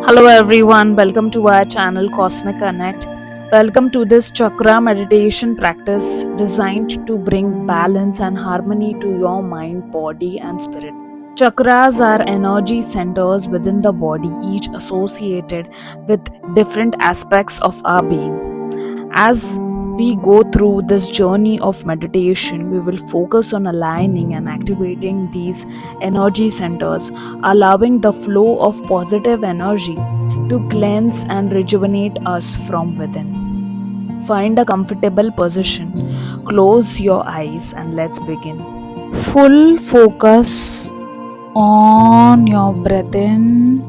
Hello everyone, welcome to our channel Cosmic Connect. Welcome to this chakra meditation practice designed to bring balance and harmony to your mind, body, and spirit. Chakras are energy centers within the body, each associated with different aspects of our being. As we go through this journey of meditation, we will focus on aligning and activating these energy centers, allowing the flow of positive energy to cleanse and rejuvenate us from within. Find a comfortable position, close your eyes, and let's begin. Full focus on your breath in.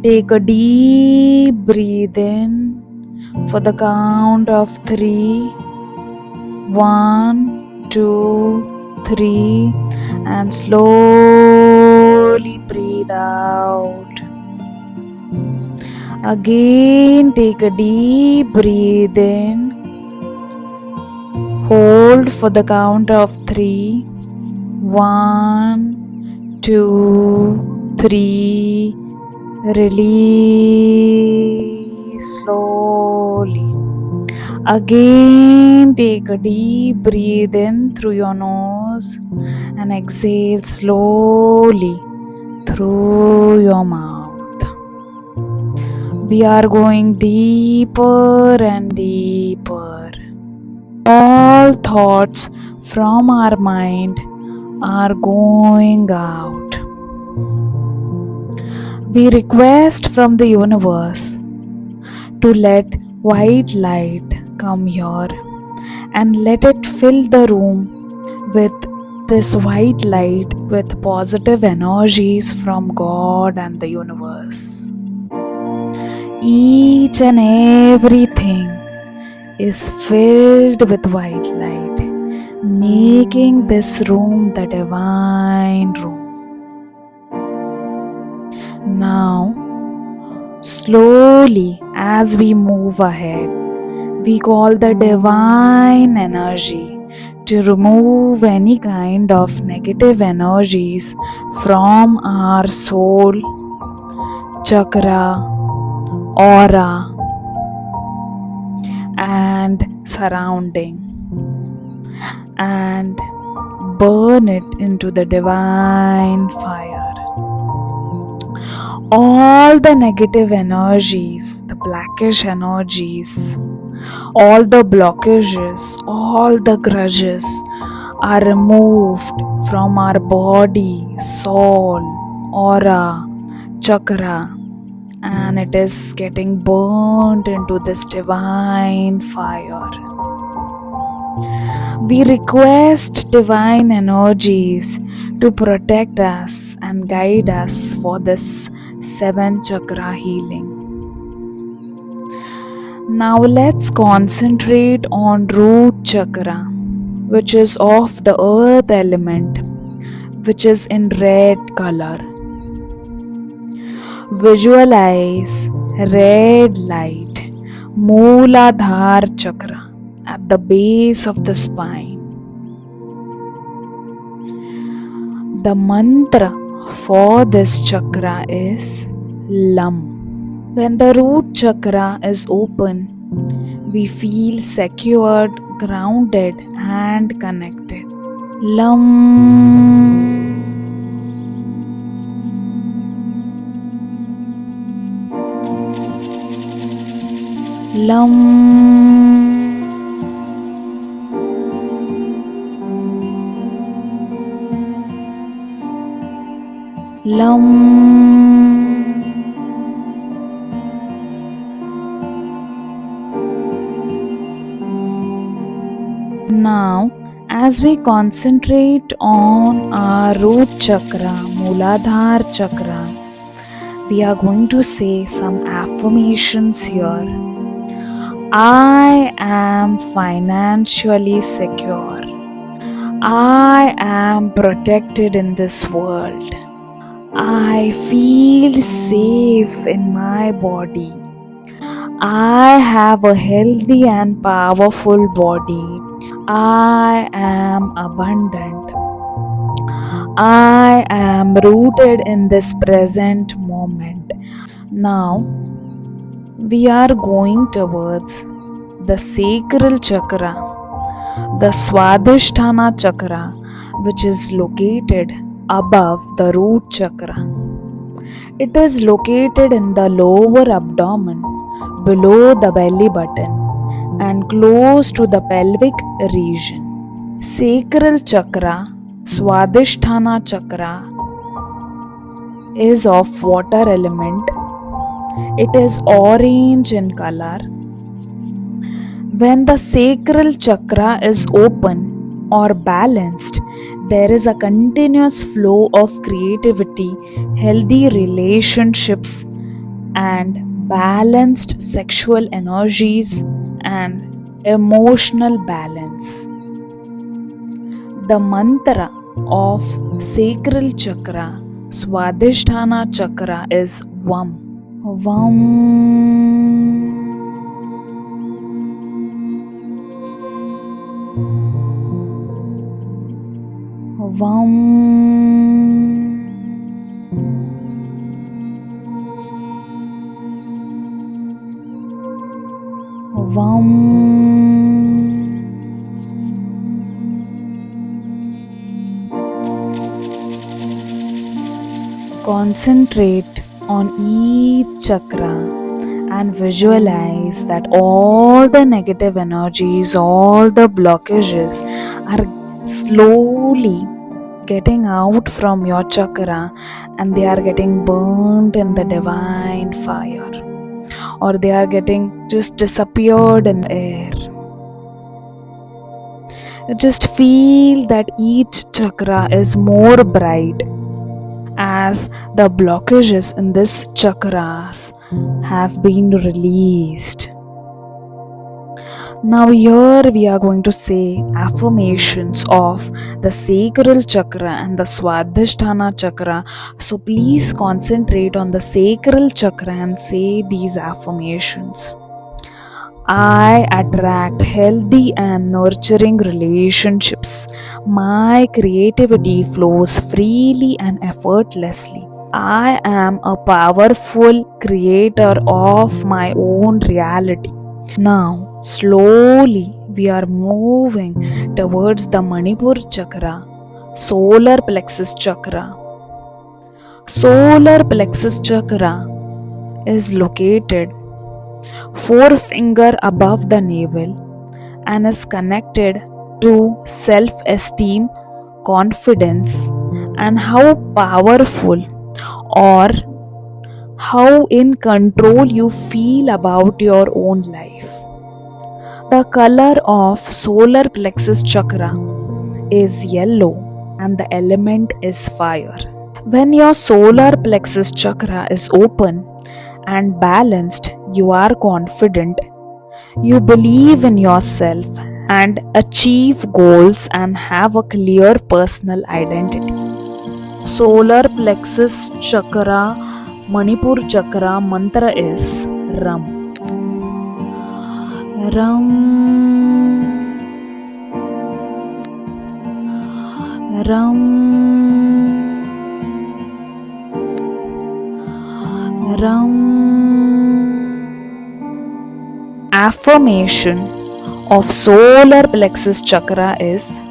Take a deep breath in for the count of 3. 1, 2, 3, and slowly breathe out. Again, take a deep breath in. Hold for the count of 3. 1, 2, 3. Release slowly. Again, take a deep breath in through your nose and exhale slowly through your mouth. We are going deeper and deeper. All thoughts from our mind are going out. We request from the universe to let white light come here and let it fill the room with this white light with positive energies from God and the universe. Each and everything is filled with white light, making this room the divine room. Now, slowly as we move ahead, we call the divine energy to remove any kind of negative energies from our soul, chakra, aura, and surrounding, and burn it into the divine fire. All the negative energies, the blackish energies, all the blockages, all the grudges are removed from our body, soul, aura, chakra, and it is getting burnt into this divine fire. We request divine energies to protect us and guide us for this 7 chakra healing. Now let's concentrate on root chakra, which is of the earth element, which is in red color. Visualize red light, Mooladhara chakra, at the base of the spine. The mantra for this chakra is Lam. When the root chakra is open, we feel secured, grounded, and connected. Lam. Lam. Lam. Now, as we concentrate on our root chakra, Mooladhara chakra, we are going to say some affirmations here. I am financially secure. I am protected in this world. I feel safe in my body. I have a healthy and powerful body. I am abundant. I am rooted in this present moment. Now we are going towards the sacral chakra, the Swadhisthana chakra, which is located above the root chakra. It is located in the lower abdomen, below the belly button, and close to the pelvic region. Sacral chakra, Swadhisthana chakra, is of water element. It is orange in color. When the sacral chakra is open or balanced, there is a continuous flow of creativity, healthy relationships, and balanced sexual energies and emotional balance. The mantra of sacral chakra, Swadhisthana chakra, is VAM. VAM. VAM. VAM. Concentrate on each chakra and visualize that all the negative energies, all the blockages are slowly getting out from your chakra and they are getting burned in the divine fire, or they are getting just disappeared in the air. Just feel that each chakra is more bright as the blockages in this chakras have been released. Now here we are going to say affirmations of the sacral chakra and the Swadhisthana chakra. So please concentrate on the sacral chakra and say these affirmations. I attract healthy and nurturing relationships. My creativity flows freely and effortlessly. I am a powerful creator of my own reality. Now, slowly, we are moving towards the Manipur chakra, solar plexus chakra. Solar plexus chakra is located forefinger above the navel and is connected to self-esteem, confidence, and how powerful or how in control you feel about your own life. The color of solar plexus chakra is yellow and the element is fire. When your solar plexus chakra is open and balanced, you are confident, you believe in yourself and achieve goals and have a clear personal identity. Solar plexus chakra, Manipur chakra mantra is Ram. Ram. Ram. Ram. Affirmation of solar plexus chakra is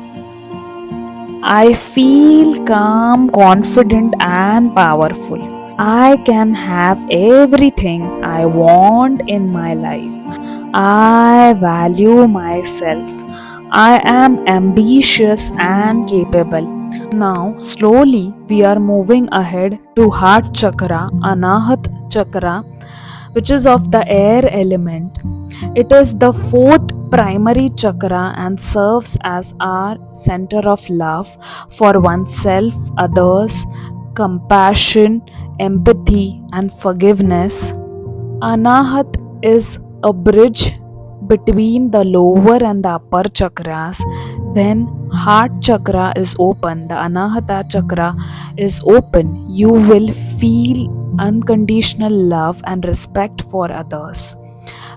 I feel calm, confident, and powerful. I can have everything I want in my life. I value myself. I am ambitious and capable. Now, slowly, we are moving ahead to heart chakra, Anahat chakra, which is of the air element. It is the fourth primary chakra and serves as our center of love for oneself, others, compassion, empathy, and forgiveness. Anahat is a bridge between the lower and the upper chakras. When heart chakra is open, the Anahata chakra is open, you will feel unconditional love and respect for others.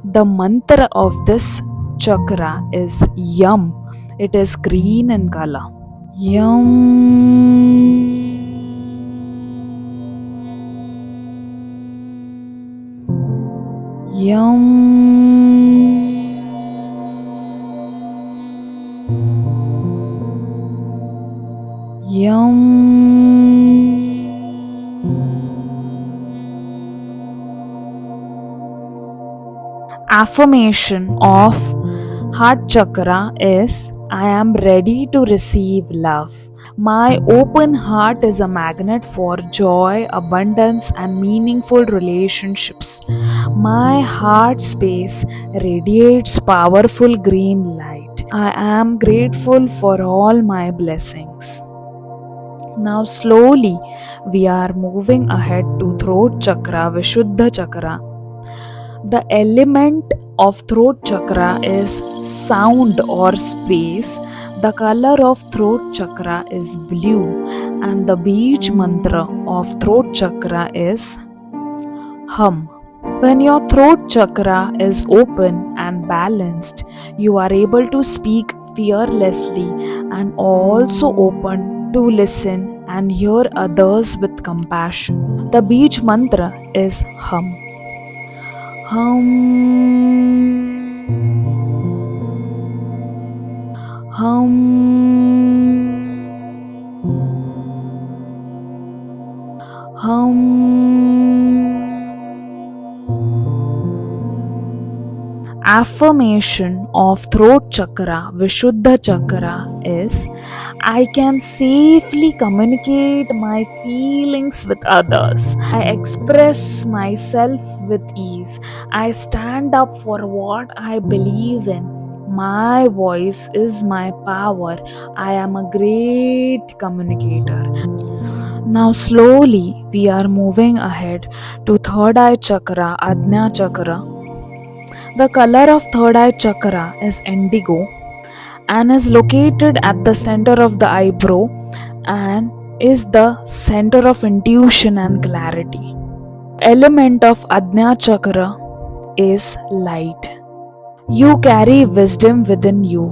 The mantra of this chakra is Yum. It is green in color. Yum. Yum. Yum. Affirmation of heart chakra is I am ready to receive love. My open heart is a magnet for joy, abundance, and meaningful relationships. My heart space radiates powerful green light. I am grateful for all my blessings. Now, slowly, we are moving ahead to throat chakra, Vishuddha chakra. The element of throat chakra is sound or space. The color of throat chakra is blue, and the beach mantra of throat chakra is hum. When your throat chakra is open and balanced, you are able to speak fearlessly and also open to listen and hear others with compassion. The beach mantra is hum. Hum. Hum. Hum. Affirmation of throat chakra, Vishuddha chakra is I can safely communicate my feelings with others. I express myself with ease. I stand up for what I believe in. My voice is my power. I am a great communicator. Now, slowly, we are moving ahead to third eye chakra, Ajna chakra. The color of third eye chakra is indigo and is located at the center of the eyebrow and is the center of intuition and clarity. Element of Ajna chakra is light. You carry wisdom within you,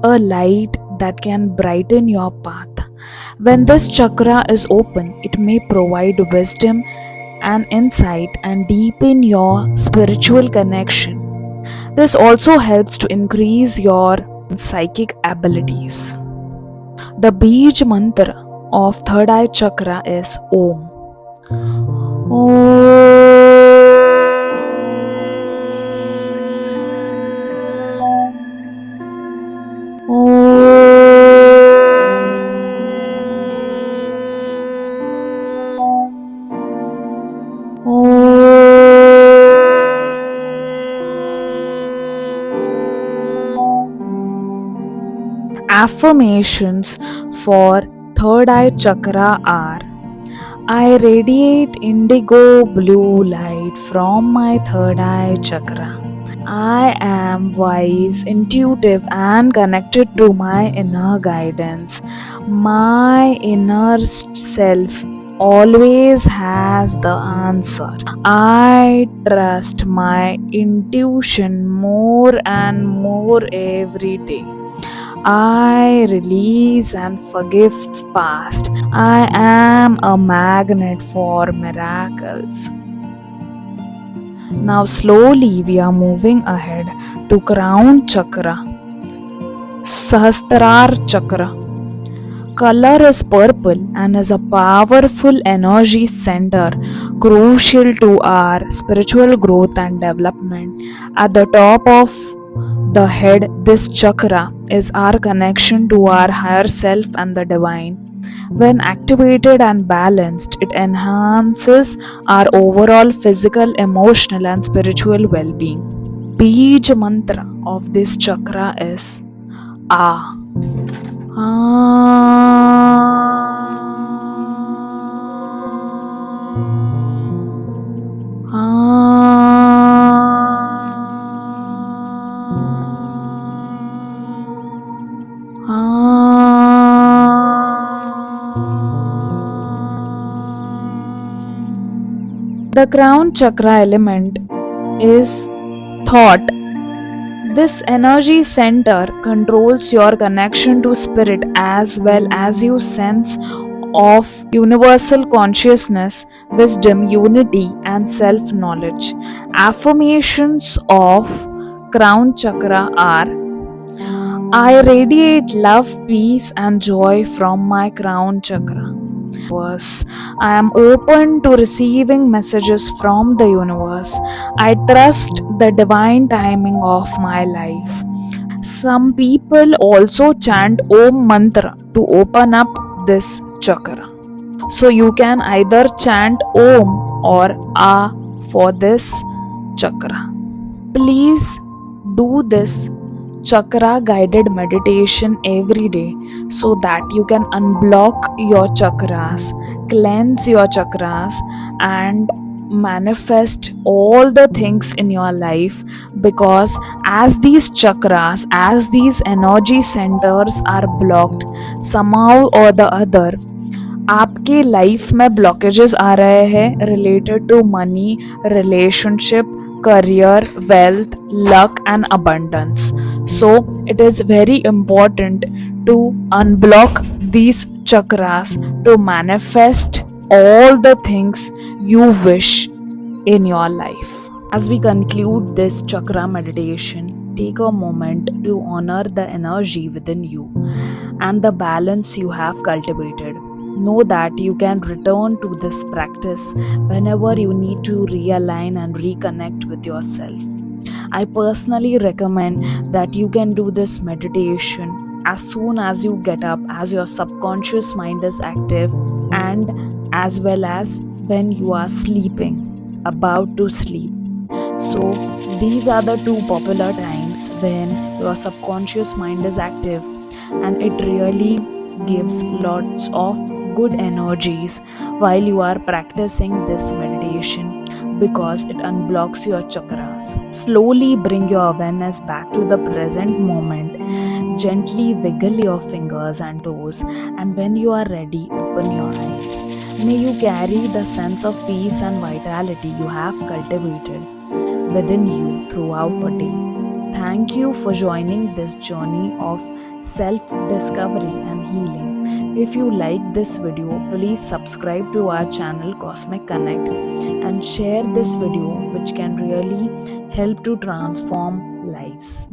a light that can brighten your path. When this chakra is open, it may provide wisdom and insight and deepen your spiritual connection. This also helps to increase your psychic abilities. The Bij mantra of third eye chakra is Om. Affirmations for third eye chakra are I radiate indigo blue light from my third eye chakra. I am wise, intuitive, and connected to my inner guidance. My inner self always has the answer. I trust my intuition more and more every day. I release and forgive past. I am a magnet for miracles. Now, slowly, we are moving ahead to crown chakra, Sahasrar chakra. Color is purple and is a powerful energy center crucial to our spiritual growth and development. At the top of the head, this chakra is our connection to our higher self and the divine. When activated and balanced, it enhances our overall physical, emotional, and spiritual well being. Bij mantra of this chakra is Ah. The crown chakra element is thought. This energy center controls your connection to spirit as well as you sense of universal consciousness, wisdom, unity, and self knowledge. Affirmations of crown chakra are: I radiate love, peace, and joy from my crown chakra. I am open to receiving messages from the universe. I trust the divine timing of my life. Some people also chant Om mantra to open up this chakra. So you can either chant Om or A for this chakra. Please do this chakra guided meditation every day so that you can unblock your chakras, cleanse your chakras, and manifest all the things in your life. Because as these chakras, as these energy centers are blocked somehow or the other, आपके life में blockages आ रहे हैं related to money, relationship, career, wealth, luck, and abundance. So, it is very important to unblock these chakras to manifest all the things you wish in your life. As we conclude this chakra meditation, take a moment to honor the energy within you and the balance you have cultivated. Know that you can return to this practice whenever you need to realign and reconnect with yourself. I personally recommend that you can do this meditation as soon as you get up, as your subconscious mind is active, and as well as when you are sleeping, about to sleep. So, these are the two popular times when your subconscious mind is active, and it really gives lots of good energies while you are practicing this meditation because it unblocks your chakras. Slowly bring your awareness back to the present moment. Gently wiggle your fingers and toes, and when you are ready, open your eyes. May you carry the sense of peace and vitality you have cultivated within you throughout the day. Thank you for joining this journey of self discovery and healing. If you like this video, please subscribe to our channel Cosmic Connect and share this video, which can really help to transform lives.